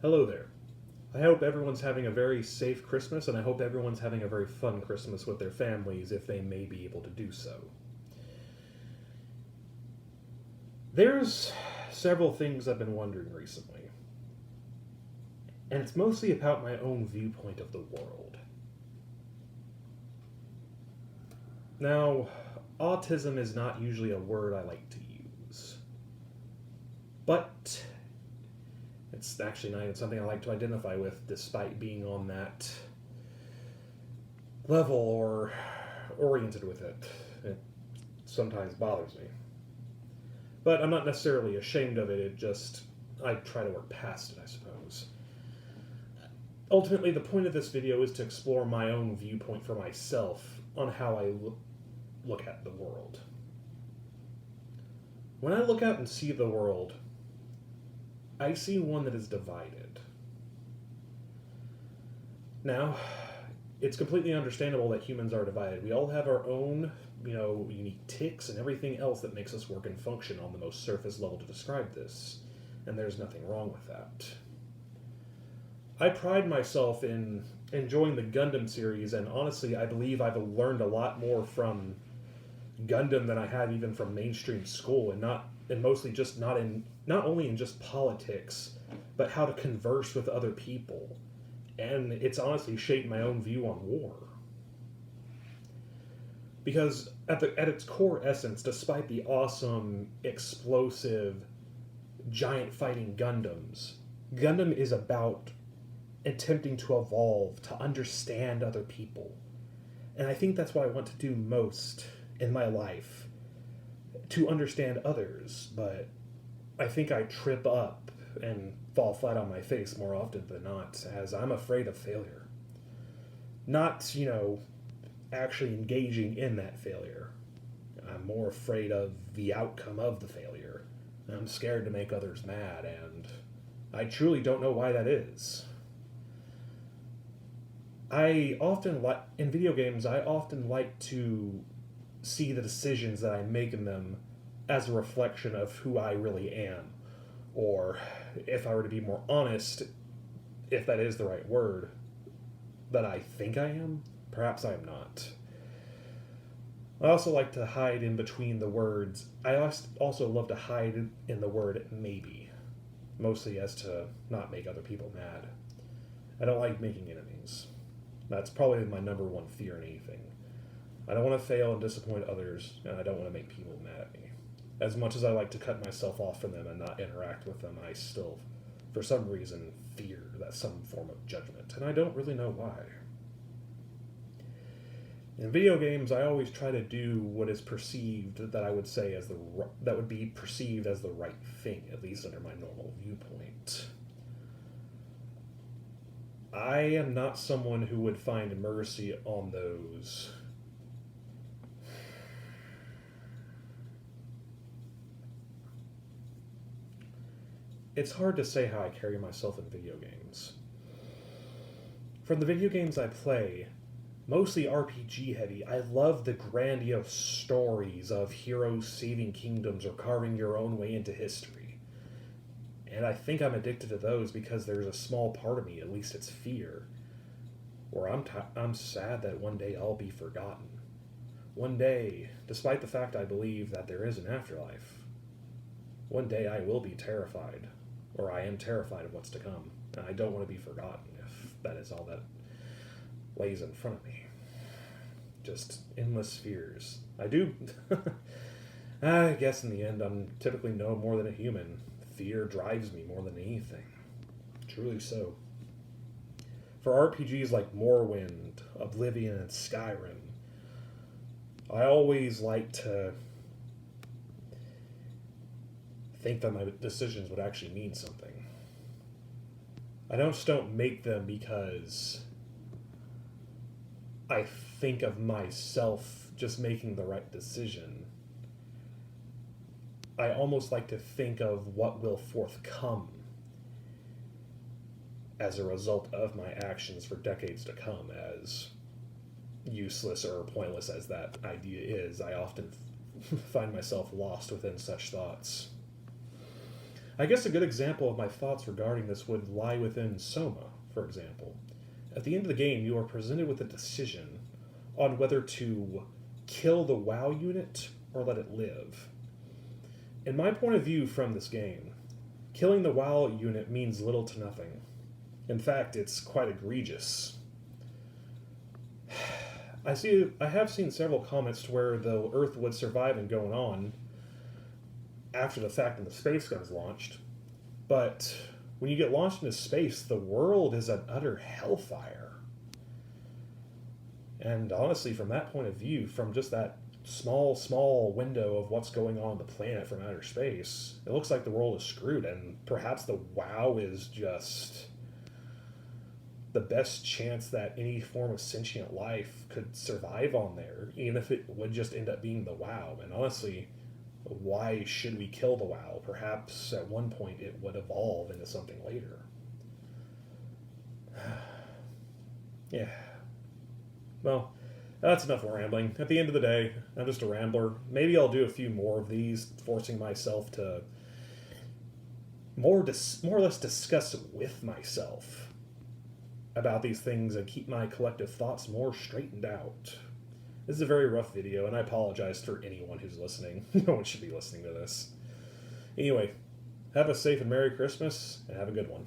Hello there. I hope everyone's having a very safe Christmas, and I hope everyone's having a very fun Christmas with their families if they may be able to do so. There's several things I've been wondering recently, and it's mostly about my own viewpoint of the world. Now, autism is not usually a word I like to use, but it's actually not even something I like to identify with, despite being on that level or oriented with it. It sometimes bothers me. But I'm not necessarily ashamed of it, I try to work past it, I suppose. Ultimately, the point of this video is to explore my own viewpoint for myself on how I look at the world. When I look out and see the world, I see one that is divided. Now, it's completely understandable that humans are divided. We all have our own, unique tics and everything else that makes us work and function on the most surface level to describe this. And there's nothing wrong with that. I pride myself in enjoying the Gundam series, and honestly, I believe I've learned a lot more from Gundam than I have even from mainstream school, and mostly just not only in just politics, but how to converse with other people. And it's honestly shaped my own view on war. Because at its core essence, despite the awesome, explosive, giant fighting Gundam is about attempting to evolve, to understand other people. And I think that's what I want to do most in my life, to understand others, but I think I trip up and fall flat on my face more often than not, as I'm afraid of failure. Not, actually engaging in that failure. I'm more afraid of the outcome of the failure. I'm scared to make others mad, and I truly don't know why that is. In video games, I often like to see the decisions that I make in them as a reflection of who I really am. Or, if I were to be more honest, if that is the right word, that I think I am, perhaps I am not. I also like to hide in between the words. I also love to hide in the word maybe, mostly as to not make other people mad. I don't like making enemies. That's probably my number one fear in anything. I don't want to fail and disappoint others, and I don't want to make people mad at me. As much as I like to cut myself off from them and not interact with them, I still, for some reason, fear that some form of judgment, and I don't really know why. In video games, I always try to do what is perceived that I would say as that would be perceived as the right thing, at least under my normal viewpoint. I am not someone who would find mercy on those. It's hard to say how I carry myself in video games. From the video games I play, mostly RPG heavy, I love the grandiose stories of heroes saving kingdoms or carving your own way into history. And I think I'm addicted to those because there's a small part of me, at least it's fear, where I'm sad that one day I'll be forgotten. One day, despite the fact I believe that there is an afterlife, one day I will be terrified, or I am terrified of what's to come, and I don't want to be forgotten if that is all that lays in front of me. Just endless fears. I do. I guess in the end, I'm typically no more than a human. Fear drives me more than anything. Truly so. For RPGs like Morrowind, Oblivion, and Skyrim, I always like to think that my decisions would actually mean something. I just don't make them because I think of myself just making the right decision. I almost like to think of what will forthcome as a result of my actions for decades to come. As useless or pointless as that idea is, I often find myself lost within such thoughts. I guess a good example of my thoughts regarding this would lie within Soma, for example. At the end of the game, you are presented with a decision on whether to kill the WoW unit or let it live. In my point of view from this game, killing the WoW unit means little to nothing. In fact, it's quite egregious. I have seen several comments to where the Earth would survive and going on after the fact when the space gun is launched, but when you get launched into space, the world is an utter hellfire. And honestly, from that point of view, from just that small window of what's going on the planet from outer space, it looks like the world is screwed, and perhaps the WoW is just the best chance that any form of sentient life could survive on there, even if it would just end up being the WoW. And honestly, why should we kill the WoW? Perhaps at one point it would evolve into something later. Yeah. Well, that's enough rambling. At the end of the day, I'm just a rambler. Maybe I'll do a few more of these, forcing myself to more or less discuss with myself about these things and keep my collective thoughts more straightened out. This is a very rough video, and I apologize for anyone who's listening. No one should be listening to this. Anyway, have a safe and Merry Christmas, and have a good one.